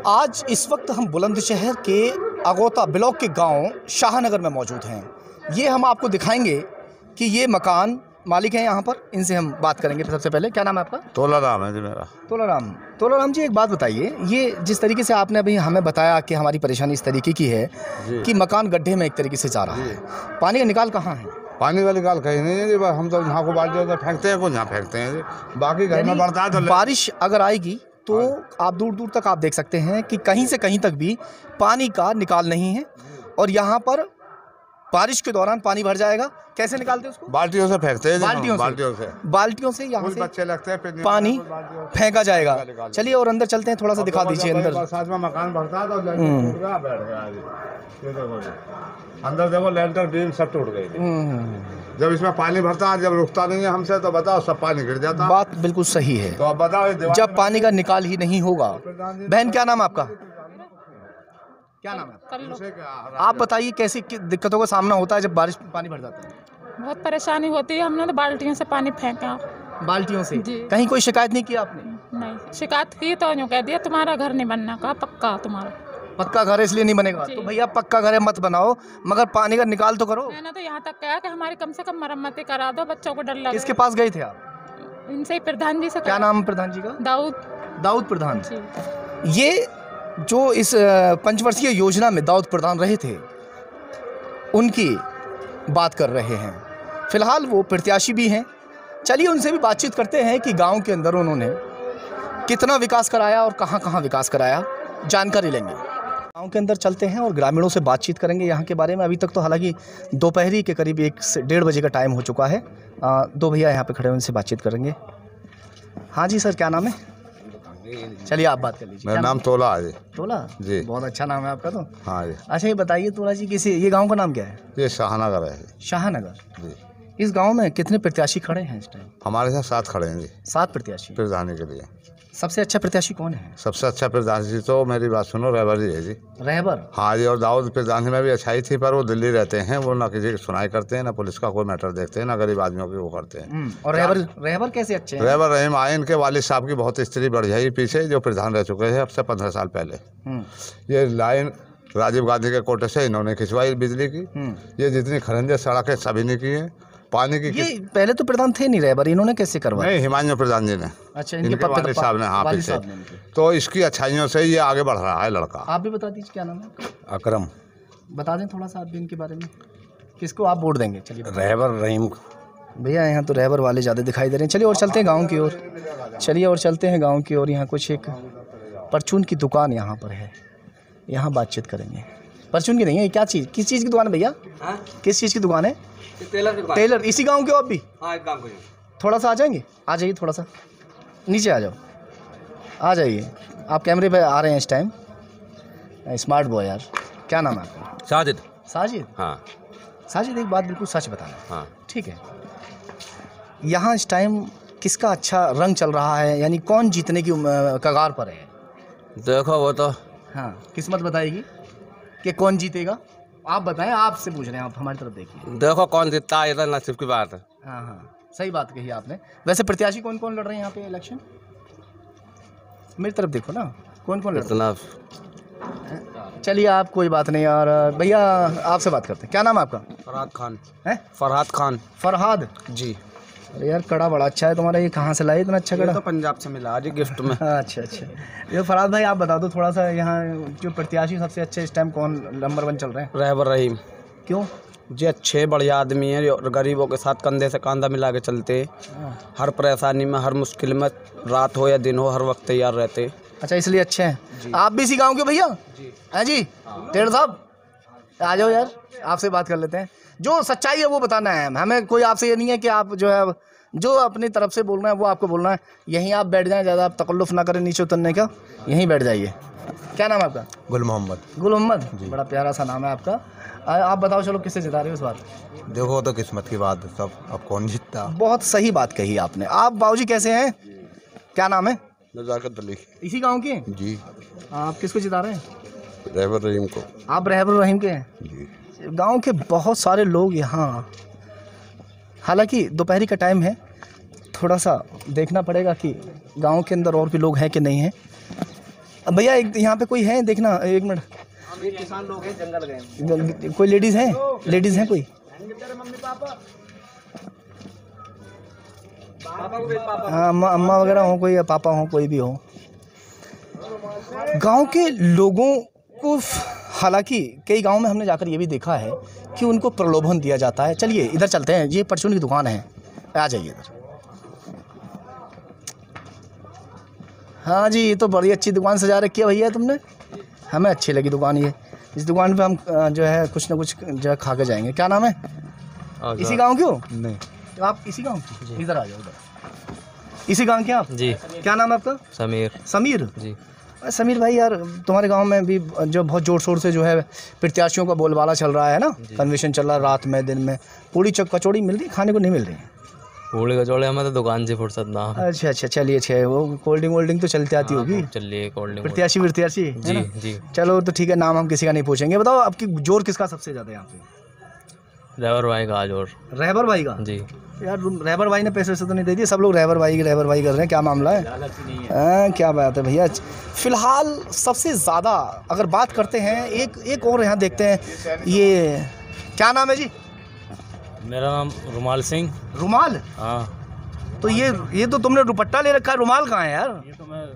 आज इस वक्त हम बुलंदशहर के अगोता ब्लॉक के गांव शाहनगर में मौजूद हैं। ये हम आपको दिखाएंगे कि ये मकान मालिक हैं यहाँ पर, इनसे हम बात करेंगे। सबसे पहले क्या नाम है आपका? तोलाराम है जी मेरा। तोलाराम जी, एक बात बताइए, ये जिस तरीके से आपने अभी हमें बताया कि हमारी परेशानी इस तरीके की है कि मकान गड्ढे में एक तरीके से जा रहा है, पानी का निकाल कहाँ है? पानी का निकाल कहीं नहीं है जी, हम तो यहाँ को बाल्टी होकर फेंकते हैं, कुछ यहाँ फेंकते हैं जी। बाकी घर में बढ़ता है तो बारिश अगर आएगी तो आप दूर दूर तक आप देख सकते हैं कि कहीं से कहीं तक भी पानी का निकाल नहीं है। और यहाँ पर बारिश के दौरान पानी भर जाएगा, कैसे निकालते हैं उसको? बाल्टियों से फेंकते हैं, बाल्टियों से यहाँ से बच्चे लगते हैं, पानी फेंका जाएगा। चलिए और अंदर चलते हैं, थोड़ा सा दिखा दीजिए अंदर। बरसात में मकान भरता है तो टूट गया, बैठ गया जी। ये देखो जी, अंदर देखो लेंटर बीम सब टूट गई। जब इसमें पानी भरता है, जब रुकता नहीं है हमसे, तो बताओ सब पानी गिर जाता है। बात बिल्कुल सही है। तो अब बताओ, जब पानी का निकाल ही नहीं होगा। बहन क्या नाम है आपका? क्या नाम है? आप बताइए कैसी दिक्कतों का सामना होता है जब बारिश में पानी भर जाता है? बहुत परेशानी होती है। हमने तो बाल्टियों से पानी फेंका। बाल्टियों से? कहीं कोई शिकायत नहीं की आपने? नहीं, शिकायत की तो यूँ कह दिया तुम्हारा घर नहीं बनना, कहा पक्का तुम्हारा पक्का घर है इसलिए नहीं बनेगा। तो भैया पक्का घर है मत बनाओ, मगर पानी का निकाल तो करो। मैंने तो यहाँ तक कहा कि हमारी कम से कम मरम्मती करा दो, बच्चों को डर लगे। किसके पास गए थे आप? इनसे ही, प्रधान जी से। क्या नाम है प्रधान जी का? दाऊद प्रधान। ये जो इस पंचवर्षीय योजना में दाऊद प्रधान रहे थे, उनकी बात कर रहे हैं। फिलहाल वो प्रत्याशी भी हैं। चलिए उनसे भी बातचीत करते हैं कि गांव के अंदर उन्होंने कितना विकास कराया और कहां कहां विकास कराया, जानकारी लेंगे। गांव के अंदर चलते हैं और ग्रामीणों से बातचीत करेंगे यहाँ के बारे में। अभी तक तो हालांकि दोपहरी के करीब 1 से 1:30 बजे का टाइम हो चुका है। दो भैया यहाँ पे खड़े हैं, उनसे बातचीत करेंगे। हाँ जी सर, क्या नाम है? चलिए आप बात कर लीजिए। मेरा नाम तोला है जी। तोला जी, बहुत अच्छा नाम है आपका तो। हाँ जी। अच्छा ये बताइए तोला जी, किसी ये गांव का नाम क्या है? ये शाहनगर है। शाहनगर जी। इस गांव में कितने प्रत्याशी खड़े हैं इस टाइम? हमारे साथ 7 खड़े हैं जी। 7 प्रत्याशी प्रधानी के लिए। सबसे अच्छा प्रत्याशी कौन है? सबसे अच्छा प्रधानी तो मेरी बात सुनो, रहबर जी है जी। रहबर? हाँ जी। और दाऊद प्रधानी में भी अच्छाई थी, पर वो दिल्ली रहते हैं, वो ना किसी की सुनाई करते हैं, ना पुलिस का कोई मैटर देखते हैं, ना गरीब आदमियों की वो करते हैं। और रहबर कैसे अच्छे हैं? रहबर रहीम आए, इनके वालिद साहब की बहुत स्त्री बढ़ियाई पीछे, जो प्रधान रह चुके हैं अब से 15 साल पहले। ये लाइन राजीव गांधी के कोटे से इन्होंने खिंचवाई बिजली की। ये जितनी खरंजे सड़कें सभी ने की है। पानी की ये पहले तो प्रधान थे नहीं रहबर, इन्होंने कैसे करवाया? नहीं, हिमांशु प्रधान जी ने। अच्छा, इनके वालिद साहब ने। हाँ पीछे। तो इसकी अच्छाइयों से ये आगे बढ़ रहा है लड़का। आप भी बता दीजिए क्या नाम है? अकरम। बता दें थोड़ा सा आप भी इनके बारे में, किसको आप वोट देंगे? चलिए रहबर रहीम। भैया यहाँ तो रहबर वाले ज़्यादा दिखाई दे रहे हैं। चलिए और चलते हैं गाँव की ओर। यहाँ कुछ एक परचून की दुकान यहाँ पर है, यहाँ बातचीत करेंगे। परचून की नहीं है, क्या चीज़, किस चीज़ की दुकान है भैया? किस चीज़ की दुकान है? टेलर। इसी गांव के हो आप भी? हाँ, एक गांव के। थोड़ा सा आ जाएंगे, आ जाइए, थोड़ा सा नीचे आ जाओ, आ जाइए। आप कैमरे पे आ रहे हैं इस टाइम, स्मार्ट बॉय यार। क्या नाम है आपका? साजिद। साजिद? हाँ। साजिद एक बात बिल्कुल सच बताना। हाँ ठीक है, यहाँ इस टाइम किसका अच्छा रंग चल रहा है, यानी कौन जीतने की कगार पर है? देखो वो तो हाँ, किस्मत बताएगी कि कौन जीतेगा। आप बताएं, आपसे पूछ रहे हैं, आप हमारी तरफ देखिए। देखो कौन जीतता है, ये तो नसीब की बात है। हाँ, सही बात कही आपने। वैसे प्रत्याशी कौन कौन लड़ रहे हैं यहाँ पे इलेक्शन? मेरी तरफ देखो ना, कौन कौन लड़ रहे हैं। चलिए आप, कोई बात नहीं यार। भैया आपसे बात करते हैं, क्या नाम है आपका? फरहाद खान है? फरहाद खान। फरहाद जी। अरे यार कड़ा बड़ा अच्छा है तुम्हारा, ये कहाँ से लाए इतना अच्छा कड़ा? तो पंजाब से मिला आज गिफ्ट में। अच्छा। ये फरहाद भाई आप बता दो थोड़ा सा, यहाँ जो प्रत्याशी सबसे अच्छे इस टाइम कौन नंबर 1 चल रहे हैं? रहबर रहीम। क्यों? जी अच्छे बढ़िया आदमी है और गरीबों के साथ कंधे से कंधा मिला के चलते, हर परेशानी में, हर मुश्किल में, रात हो या दिन हो, हर वक्त तैयार रहते। अच्छा, इसलिए अच्छे हैं। आप भी इसी गाँव के भैया हैं जी? टेढ़ साहब आ जाओ यार, आपसे बात कर लेते हैं। जो सच्चाई है वो बताना है, हमें कोई आपसे ये नहीं है कि आप जो है जो अपनी तरफ से बोलना है वो आपको बोलना है। यहीं आप बैठ जाएं, ज़्यादा आप तकल्लुफ़ ना करें नीचे उतरने का, यहीं बैठ जाइए। क्या नाम है आपका? गुल मोहम्मद। गुल मोहम्मद, बड़ा प्यारा सा नाम है आपका। आप बताओ चलो किससे जिता रहे हो इस बार? देखो तो किस्मत की बात है सब, अब कौन जीतता। बहुत सही बात कही आपने। आप बाबूजी कैसे हैं? क्या नाम है? नज़ाकत अली। इसी गाँव के जी। आप किसको जिता रहे हैं? रहबर रहीम को। आप रहबर रहीम के हैं जी। गांव के बहुत सारे लोग यहाँ, हालांकि दोपहरी का टाइम है, थोड़ा सा देखना पड़ेगा कि गांव के अंदर और भी लोग हैं कि नहीं हैं। भैया एक यहाँ पे कोई है देखना, एक मिनट। किसान लोग हैं, जंगल गए। कोई लेडीज़ हैं कोई? हाँ अम्मा वगैरह हो कोई, या पापा हो, कोई भी हो। गांव के लोगों को हालांकि कई गांव में हमने जाकर ये भी देखा है कि उनको प्रलोभन दिया जाता है। चलिए इधर चलते हैं, ये परचून की दुकान है, आ जाइए इधर। हाँ जी, ये तो बड़ी अच्छी दुकान सजा रखी है भैया तुमने, हमें अच्छी लगी दुकान ये। इस दुकान पे हम जो है कुछ ना कुछ जो है खा के जाएंगे। क्या नाम है? इसी गांव के हो? नहीं। तो आप इसी गांव के? इधर आ जाओ, इधर। इसी गांव के आप? जी। क्या नाम है आपका? समीर। समीर जी। समीर भाई यार, तुम्हारे गांव में भी जो बहुत ज़ोर शोर से जो है प्रत्याशियों का बोलबाला चल रहा है ना, कन्वेंशन चल रहा है, रात में दिन में पूड़ी कचौड़ी मिल रही, खाने को नहीं मिल रही? पूड़ी कचौड़ी हमें तो दुकान से फुर्सत ना। अच्छा, चलिए अच्छा, वो कोल्ड ड्रिंक तो चलती आती होगी। चलिए कोल्ड ड्रिंक। प्रत्याशी जी जी। चलो तो ठीक है, नाम हम किसी का नहीं पूछेंगे। बताओ आपकी जोर किसका सबसे ज़्यादा है यहाँ पे? रहबर भाई का जोर। रहबर भाई का? जी। यार रहबर भाई ने पैसे से तो नहीं दे दिए, सब लोग रहबर भाई कर रहे हैं, क्या मामला है? क्या बात है भैया। फिलहाल सबसे ज़्यादा अगर बात करते हैं, एक और यहाँ देखते हैं, ये क्या नाम है जी? मेरा नाम रुमाल सिंह। रुमाल? हाँ। तो ये तो तुमने दुपट्टा ले रखा है, रुमाल कहाँ है यार? ये तो मैं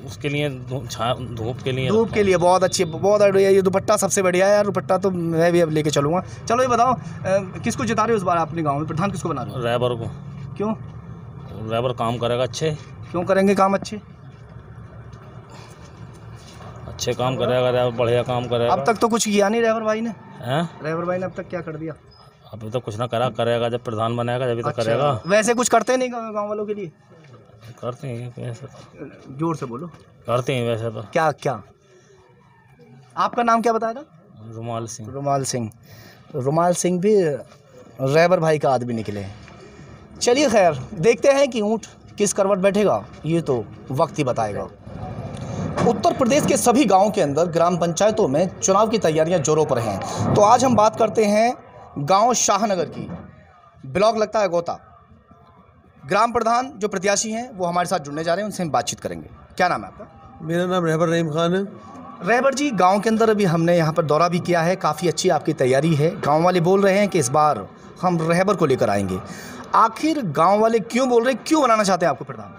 उसके लिए धूप के लिए। धूप के लिए बहुत अच्छी, बहुत बढ़िया। ये दुपट्टा सबसे बढ़िया है यार, दुपट्टा तो मैं भी अब लेके चलूँगा। चलो ये बताओ किसको जिता रहे हो इस बार अपने गांव में? प्रधान किसको बना रहे हो? रहबर को। क्यों? रहबर काम करेगा अच्छे। क्यों करेंगे काम अच्छे? अच्छे काम करेगा, रहबर बढ़िया काम करेगा। अब तक तो कुछ किया नहीं रहबर भाई ने। हैं? रहबर भाई ने अब तक क्या कर दिया? अभी तो कुछ ना करेगा, जब प्रधान बनेगा जब तो करेगा। वैसे कुछ करते नहीं गाँव वालों के लिए? करते हैं वैसे। जोर से बोलो। करते हैं वैसे तो। क्या? आपका नाम क्या बताया था? रुमाल सिंह। रुमाल सिंह भी रहबर भाई का आदमी निकले। चलिए खैर, देखते हैं कि ऊँट किस करवट बैठेगा, ये तो वक्त ही बताएगा। उत्तर प्रदेश के सभी गाँव के अंदर ग्राम पंचायतों में चुनाव की तैयारियां जोरों पर हैं। तो आज हम बात करते हैं गांव शाहनगर की, ब्लॉक लगता है गोता। ग्राम प्रधान जो प्रत्याशी हैं वो हमारे साथ जुड़ने जा रहे हैं, उनसे हम बातचीत करेंगे। क्या नाम है आपका? मेरा नाम रहबर रहीम खान है। रहबर जी, गांव के अंदर अभी हमने यहाँ पर दौरा भी किया है, काफ़ी अच्छी आपकी तैयारी है। गांव वाले बोल रहे हैं कि इस बार हम रहबर को लेकर आएंगे। आखिर गांव वाले क्यों बोल रहे हैं, क्यों बनाना चाहते हैं आपको प्रधान?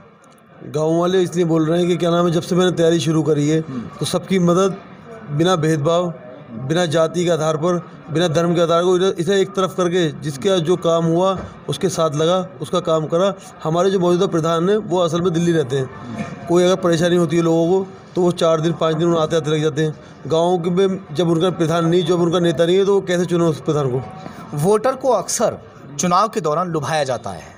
गांव वाले इसलिए बोल रहे हैं कि क्या नाम है, जब से मैंने तैयारी शुरू करी है तो सबकी मदद बिना भेदभाव, बिना जाति के आधार पर, बिना धर्म के आधार को इसे एक तरफ करके जिसका जो काम हुआ उसके साथ लगा, उसका काम करा। हमारे जो मौजूदा प्रधान हैं वो असल में दिल्ली रहते हैं। कोई अगर परेशानी होती है लोगों को तो वो 4 दिन 5 दिन आते लग जाते हैं। गाँव में जब उनका प्रधान नहीं, जब उनका नेता नहीं है तो वो कैसे चुने उस प्रधान को? वोटर को अक्सर चुनाव के दौरान लुभाया जाता है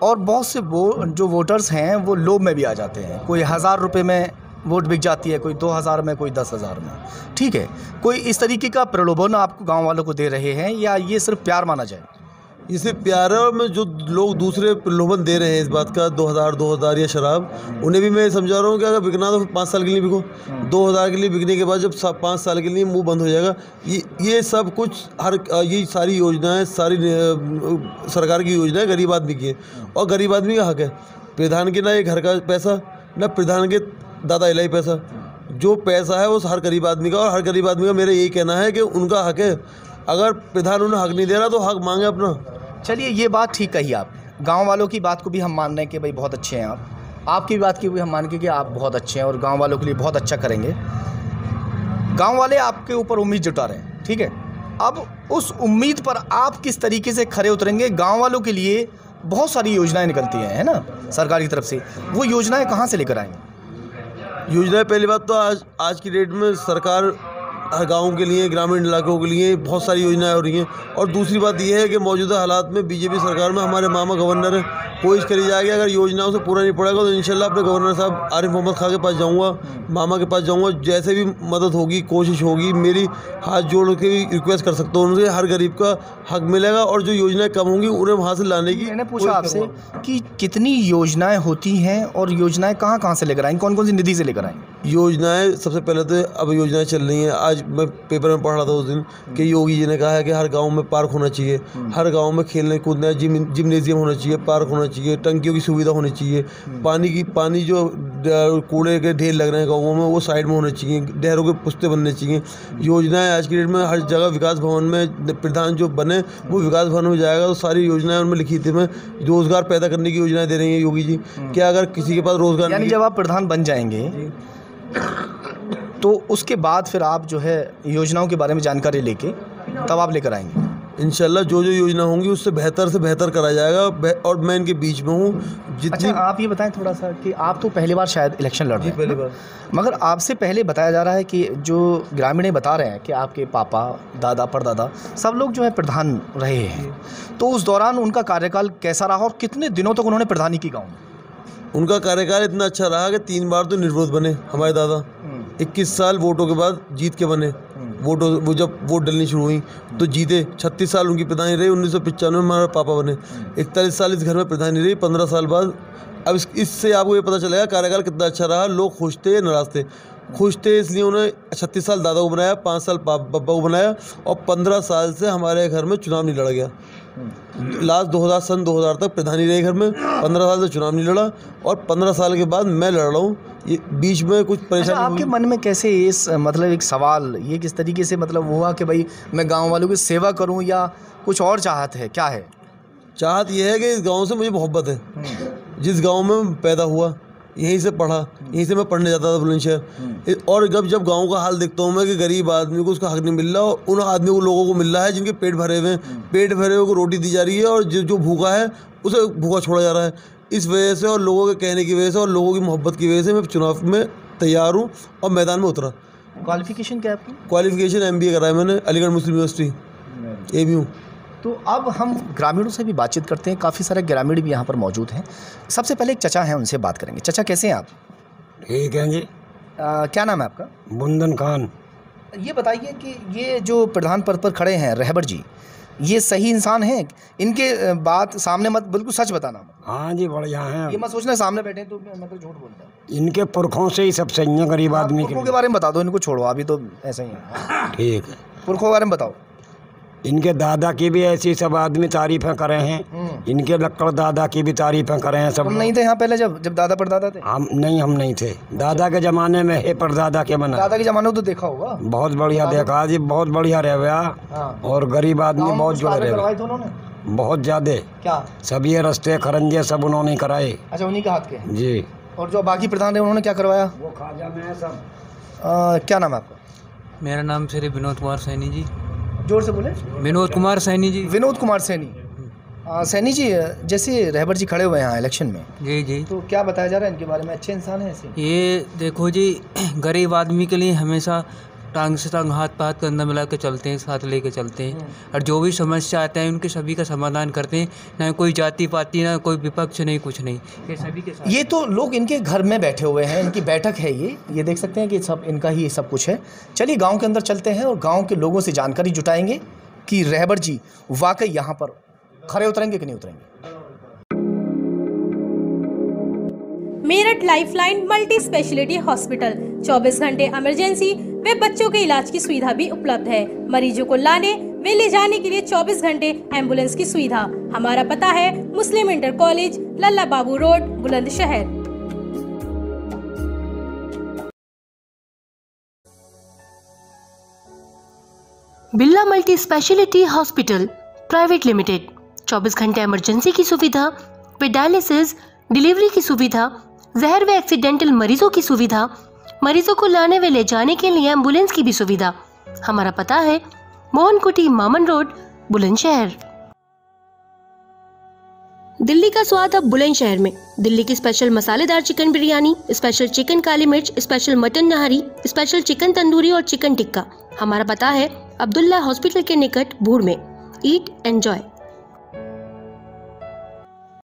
और बहुत से जो वोटर्स हैं वो लोभ में भी आ जाते हैं। कोई 1000 रुपये में वोट बिक जाती है, कोई 2000 में, कोई 10,000 में। ठीक है, कोई इस तरीके का प्रलोभन आपको गांव वालों को दे रहे हैं या ये सिर्फ प्यार माना जाए? इसे प्यार में जो लोग दूसरे प्रलोभन दे रहे हैं इस बात का, 2000 या शराब, उन्हें भी मैं समझा रहा हूँ कि अगर बिकना तो 5 साल के लिए बिको। 2000 के लिए बिकने के बाद जब 5 साल के लिए मुंह बंद हो जाएगा। ये सब कुछ ये सारी योजनाएं, सारी सरकार की योजनाएं गरीब आदमी की है और गरीब आदमी का हक है। प्रधान के ना ये घर का पैसा, ना प्रधान के दादा इलाही पैसा। जो पैसा है वो हर गरीब आदमी का, और हर गरीब आदमी का मेरा यही कहना है कि उनका हक है। अगर प्रधान उन्हें हक नहीं दे रहा तो हक मांगे अपना। चलिए, ये बात ठीक कही आप। गांव वालों की बात को भी हम मान रहे हैं कि भाई बहुत अच्छे हैं आप, आपकी बात की भी हम मान के कि आप बहुत अच्छे हैं और गांव वालों के लिए बहुत अच्छा करेंगे। गांव वाले आपके ऊपर उम्मीद जुटा रहे हैं, ठीक है। अब उस उम्मीद पर आप किस तरीके से खरे उतरेंगे? गाँव वालों के लिए बहुत सारी योजनाएँ निकलती हैं, है ना, सरकार की तरफ से। वो योजनाएँ कहाँ से लेकर आएंगे? योजनाएं, पहली बात तो आज की डेट में सरकार हर गाँव के लिए, ग्रामीण इलाकों के लिए बहुत सारी योजनाएं हो रही हैं। और दूसरी बात यह है कि मौजूदा हालात में बीजेपी सरकार में हमारे मामा गवर्नर है, कोशिश करी जाएगी अगर योजनाओं से पूरा नहीं पड़ेगा तो इंशाल्लाह अपने गवर्नर साहब आरिफ मोहम्मद खान के पास जाऊंगा, मामा के पास जाऊंगा। जैसे भी मदद होगी, कोशिश होगी, मेरी हाथ जोड़ के भी रिक्वेस्ट कर सकता हूँ उनसे, हर गरीब का हक मिलेगा और जो योजनाएं कम होंगी उन्हें वहाँ से लाने की। मैंने पूछा आपसे कि कितनी योजनाएँ होती हैं और योजनाएँ कहाँ से लेकर आएंगे, कौन कौन सी निधि से लेकर आएंगे? योजनाएं सबसे पहले तो अब योजनाएं चल रही हैं। आज मैं पेपर में पढ़ रहा था उस दिन कि योगी जी ने कहा है कि हर गांव में पार्क होना चाहिए, हर गांव में खेलने कूदने जिम्नेजियम होना चाहिए, पार्क होना चाहिए, टंकियों की सुविधा होनी चाहिए, पानी जो कूड़े के ढेर लग रहे हैं गाँवों में वो साइड में होने चाहिए, नहरों के पुस्ते बनने चाहिए। योजनाएँ आज की डेट में हर जगह विकास भवन में प्रधान जो बने वो विकास भवन में जाएगा तो सारी योजनाएं उनमें लिखी थी। मैं रोजगार पैदा करने की योजनाएं दे रही हैं योगी जी। क्या अगर किसी के पास रोजगार, यानी जब आप प्रधान बन जाएंगे तो उसके बाद फिर आप जो है योजनाओं के बारे में जानकारी लेके तब आप लेकर आएंगे? इंशाल्लाह जो योजना होंगी उससे बेहतर कराया जाएगा और मैं इनके बीच में हूँ जितनी। अच्छा, आप ये बताएं थोड़ा सा कि आप तो पहली बार शायद इलेक्शन लड़ रहे हैं, पहली बार, मगर आपसे पहले बताया जा रहा है कि जो ग्रामीण बता रहे हैं कि आपके पापा, दादा, परदादा सब लोग जो है प्रधान रहे हैं, तो उस दौरान उनका कार्यकाल कैसा रहा और कितने दिनों तक उन्होंने प्रधानी की गाँव में? उनका कार्यकाल इतना अच्छा रहा कि 3 बार तो निर्विरोध बने हमारे दादा। 21 साल वोटों के बाद जीत के बने। वो जब वोट डलनी शुरू हुई तो जीते। 36 साल उनकी प्रधानी रही। 1995 में हमारे पापा बने। 41 साल इस घर में प्रधानी रही। 15 साल बाद अब इससे आपको ये पता चलेगा कार्यकाल कितना अच्छा रहा। लोग खुश थे या नाराज थे? खुश थे, इसलिए उन्होंने 36 साल दादा को बनाया, 5 साल पापा को बनाया और 15 साल से हमारे घर में चुनाव नहीं लड़ा गया। लास्ट सन 2000 तक प्रधानी रहे घर में, 15 साल से चुनाव नहीं लड़ा और 15 साल के बाद मैं लड़ रहा हूँ। ये बीच में कुछ परेशानी। अच्छा, आपके मन में कैसे इस मतलब एक सवाल ये किस तरीके से मतलब हुआ कि भाई मैं गांव वालों की सेवा करूं या कुछ और चाहत है? क्या है चाहत? ये है कि इस गांव से मुझे मोहब्बत है। जिस गांव में पैदा हुआ, यहीं से पढ़ा, यहीं से मैं पढ़ने जाता था बुलंदशहर। और जब गांव का हाल देखता हूँ मैं कि गरीब आदमी को उसका हक नहीं मिल रहा और उन आदमी को लोगों को मिल रहा है जिनके पेट भरे हुए हैं, पेट भरे हुए को रोटी दी जा रही है और जो भूखा है उसे भूखा छोड़ा जा रहा है। इस वजह से और लोगों के कहने की वजह से और लोगों की मोहब्बत की वजह से मैं चुनाव में तैयार हूँ और मैदान में उतरा। क्वालिफिकेशन क्या है आपकी? क्वालिफिकेशन MBA करा है मैंने अलीगढ़ मुस्लिम यूनिवर्सिटी ABU। तो अब हम ग्रामीणों से भी बातचीत करते हैं। काफ़ी सारे ग्रामीण भी यहाँ पर मौजूद हैं। सबसे पहले एक चचा हैं, उनसे बात करेंगे। चचा कैसे हैं आप? ठीक है जी। क्या नाम है आपका? बुंदन खान। ये बताइए कि ये जो प्रधान पद पर खड़े हैं रहबर जी, ये सही इंसान हैं? इनके बात सामने मत, बिल्कुल सच बताना। हाँ जी, बढ़िया हैं। ये मत सोचना सामने बैठे तो मतलब झूठ बोलता है। इनके पुरखों से ही सब सही है गरीब आदमी पुरखों के बारे में बता दो, इनको छोड़ो, अभी तो ऐसा ही है। ठीक है, पुरखों के बारे में बताओ। इनके दादा की भी ऐसी सब आदमी तारीफें करे हैं। इनके लक्कड़ दादा की भी तारीफें करे हैं सब। हम नहीं थे यहाँ पहले जब दादा परदादा थे? हम नहीं थे। दादा के जमाने में है परदादा के बना। दादा के जमाने में तो देखा होगा। बहुत बढ़िया देखा जी, बहुत बढ़िया रहे। और गरीब आदमी बहुत जुड़े रहे, बहुत ज्यादा। क्या सब ये रास्ते खरंजे सब उन्होंने कराए। अच्छा, उन्हीं के हाथ के जी। और जो बाकी प्रधान रहे उन्होंने क्या करवाया? वो खाजा में सब। क्या नाम है आपका? मेरा नाम श्री विनोद कुमार सैनी जी। जोर से बोले। विनोद कुमार सैनी जी। विनोद कुमार सैनी। सैनी जी, जैसे रहबर जी खड़े हुए हैं यहाँ इलेक्शन में, जी जी, तो क्या बताया जा रहा है इनके बारे में? अच्छे इंसान हैं ऐसे? ये देखो जी, गरीब आदमी के लिए हमेशा टांग से टांग, हाथ पे हाथ कंधा मिला के चलते हैं, साथ लेके चलते हैं। और जो भी समस्या आते हैं उनके सभी का समाधान करते हैं। ना कोई जाति पाति, ना कोई विपक्ष, नहीं कुछ नहीं, ये सभी के साथ। ये तो लोग इनके घर में बैठे हुए हैं, इनकी बैठक है ये देख सकते हैं कि सब इनका ही सब कुछ है। चलिए गांव के अंदर चलते हैं और गांव के लोगों से जानकारी जुटाएंगे कि रहबर जी वाकई यहाँ पर खरे उतरेंगे कि नहीं उतरेंगे। Meerut lifeline multi speciality hospital 24 घंटे इमरजेंसी व बच्चों के इलाज की सुविधा भी उपलब्ध है। मरीजों को लाने वे ले जाने के लिए 24 घंटे एम्बुलेंस की सुविधा। हमारा पता है Muslim inter college, Lalla Babu road, Bulandshahr. Birla multi speciality hospital private limited 24 घंटे इमरजेंसी की सुविधा व डायलिसिस, डिलीवरी की सुविधा, जहर व एक्सीडेंटल मरीजों की सुविधा, मरीजों को लाने व ले जाने के लिए एम्बुलेंस की भी सुविधा। हमारा पता है मोहनकुटी, मामन रोड, बुलंदशहर। दिल्ली का स्वाद अब बुलंदशहर में। दिल्ली की स्पेशल मसालेदार चिकन बिरयानी, स्पेशल चिकन काली मिर्च, special mutton nihari, special chicken tandoori और चिकन टिक्का। हमारा पता है अब्दुल्ला हॉस्पिटल के निकट भूड़ में। ईट एंजॉय।